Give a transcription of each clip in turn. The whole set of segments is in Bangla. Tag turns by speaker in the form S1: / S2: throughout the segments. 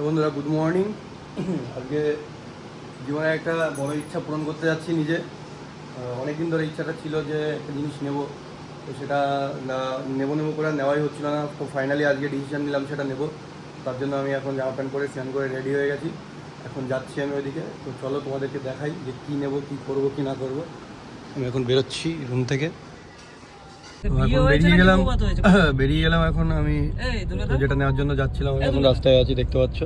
S1: বন্ধুরা গুড মর্নিং। আজকে জীবনে একটা বড় ইচ্ছা পূরণ করতে যাচ্ছি নিজে। অনেকদিন ধরে ইচ্ছাটা ছিল যে একটা জিনিস নেব, তো সেটা নেবো নেবো করে নেওয়াই হচ্ছিল না। তো ফাইনালি আজকে ডিসিশন নিলাম সেটা নেব। তার জন্য আমি এখন জামা প্যান্ট করে স্নান করে রেডি হয়ে গেছি। এখন যাচ্ছি আমি ওইদিকে। তো চলো তোমাদেরকে দেখাই যে কী নেবো, কী করবো, কী না করবো। আমি এখন বেরোচ্ছি রুম থেকে। এখন বেরিয়ে গেলাম এখন আমি যেটা নেওয়ার জন্য যাচ্ছিলাম। আমি এখন রাস্তায় আছি, দেখতে পাচ্ছ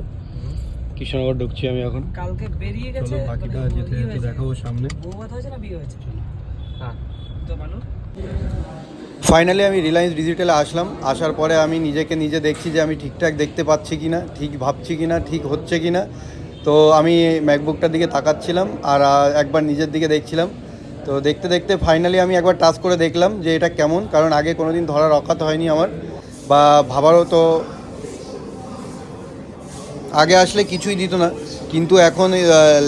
S1: কৃষ্ণনগর ঢুকছি আমি এখন।
S2: কালকে বেরিয়ে গেছে,
S1: চলো বাকিটা যেতে যেতে দেখাবো সামনে।
S2: বৌভাত হয়েছে না বিয়ে হয়েছে? হ্যাঁ তো মানুষ
S1: ফাইনালি আমি রিলায়েন্স ডিজিটালে আসলাম। আসার পরে আমি নিজেকে নিজে দেখছি যে আমি ঠিকঠাক দেখতে পাচ্ছি কি না, ঠিক ভাবছি কি না, ঠিক হচ্ছে কি না। তো আমি ম্যাকবুকটার দিকে তাকাচ্ছিলাম আর একবার নিজের দিকে দেখছিলাম। তো দেখতে দেখতে ফাইনালি আমি একবার টাচ করে দেখলাম যে এটা কেমন, কারণ আগে কোনো দিন ধরার অকাত হয়নি আমার, বা ভাবারও তো আগে আসলে কিছুই দিত না। কিন্তু এখন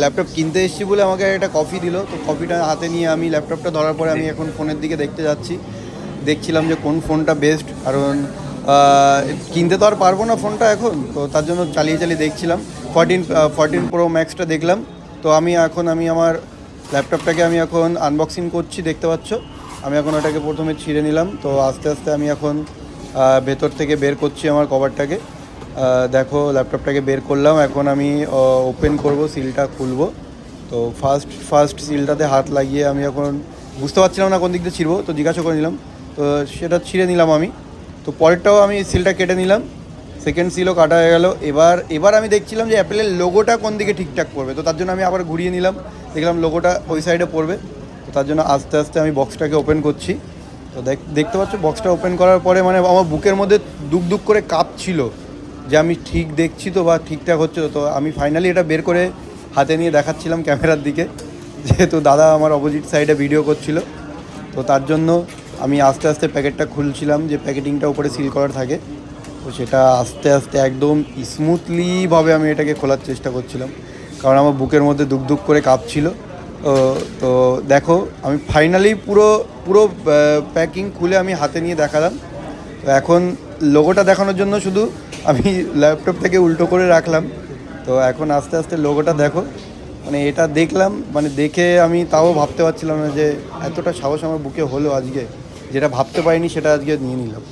S1: ল্যাপটপ কিনতে এসেছি বলে আমাকে একটা কফি দিল। তো কফিটা হাতে নিয়ে আমি ল্যাপটপটা ধরার পরে আমি এখন ফোনের দিকে দেখতে যাচ্ছি। দেখছিলাম যে কোন ফোনটা বেস্ট, কারণ কিনতে তো আর পারবো না ফোনটা এখন, তো তার জন্য চালিয়ে চালিয়ে দেখছিলাম। 14 প্রো ম্যাক্সটা দেখলাম। তো আমি আমার ল্যাপটপটাকে আমি এখন আনবক্সিং করছি, দেখতে পাচ্ছ। আমি এখন ওটাকে প্রথমে ছিঁড়ে নিলাম। তো আস্তে আস্তে আমি এখন ভেতর থেকে বের করছি আমার কভারটাকে। দেখো ল্যাপটপটাকে বের করলাম। এখন আমি ওপেন করব, সিলটা খুলবো। তো ফার্স্ট সিলটাতে হাত লাগিয়ে আমি এখন বুঝতে পারছিলাম না কোন দিক দিয়ে ছিঁড়বো, তো জিজ্ঞাসা করে নিলাম। তো সেটা ছিঁড়ে নিলাম আমি। তো পরেরটাও আমি সিলটা কেটে নিলাম, সেকেন্ড সিলও কাটা হয়ে গেল। এবার আমি দেখছিলাম যে অ্যাপেলের লোগোটা কোন দিকে ঠিকঠাক পড়বে। তো তার জন্য আমি আবার ঘুরিয়ে নিলাম, দেখলাম লোগোটা ওই সাইডে পড়বে। তো তার জন্য আস্তে আস্তে আমি বক্সটাকে ওপেন করছি। তো দেখতে পাচ্ছ বক্সটা ওপেন করার পরে মানে আমার বুকের মধ্যে দুক দুক করে কাঁপছিল যে আমি ঠিক দেখছি তো বা ঠিকঠাক হচ্ছে। তো আমি ফাইনালি এটা বের করে হাতে নিয়ে দেখাচ্ছিলাম ক্যামেরার দিকে, যেহেতু দাদা আমার অপোজিট সাইডে ভিডিও করছিল। তো তার জন্য আমি আস্তে আস্তে প্যাকেটটা খুলছিলাম, যে প্যাকেটিংটা উপরে সিল করার থাকে। তো সেটা আস্তে আস্তে একদম স্মুথলিভাবে আমি এটাকে খোলার চেষ্টা করছিলাম, কারণ আমার বুকের মধ্যে দুক দুক করে কাঁপছিল। তো দেখো আমি ফাইনালি পুরো পুরো প্যাকিং খুলে আমি হাতে নিয়ে দেখালাম। তো এখন লোগোটা দেখানোর জন্য শুধু আমি ল্যাপটপটাকে উল্টো করে রাখলাম। তো এখন আস্তে আস্তে লোগোটা দেখো, মানে এটা দেখলাম, মানে দেখে আমি তাও ভাবতে পারছিলাম না যে এতটা সাহস আমার বুকে হলো আজকে, যেটা ভাবতে পারিনি সেটা আজকে নিয়ে নিলাম।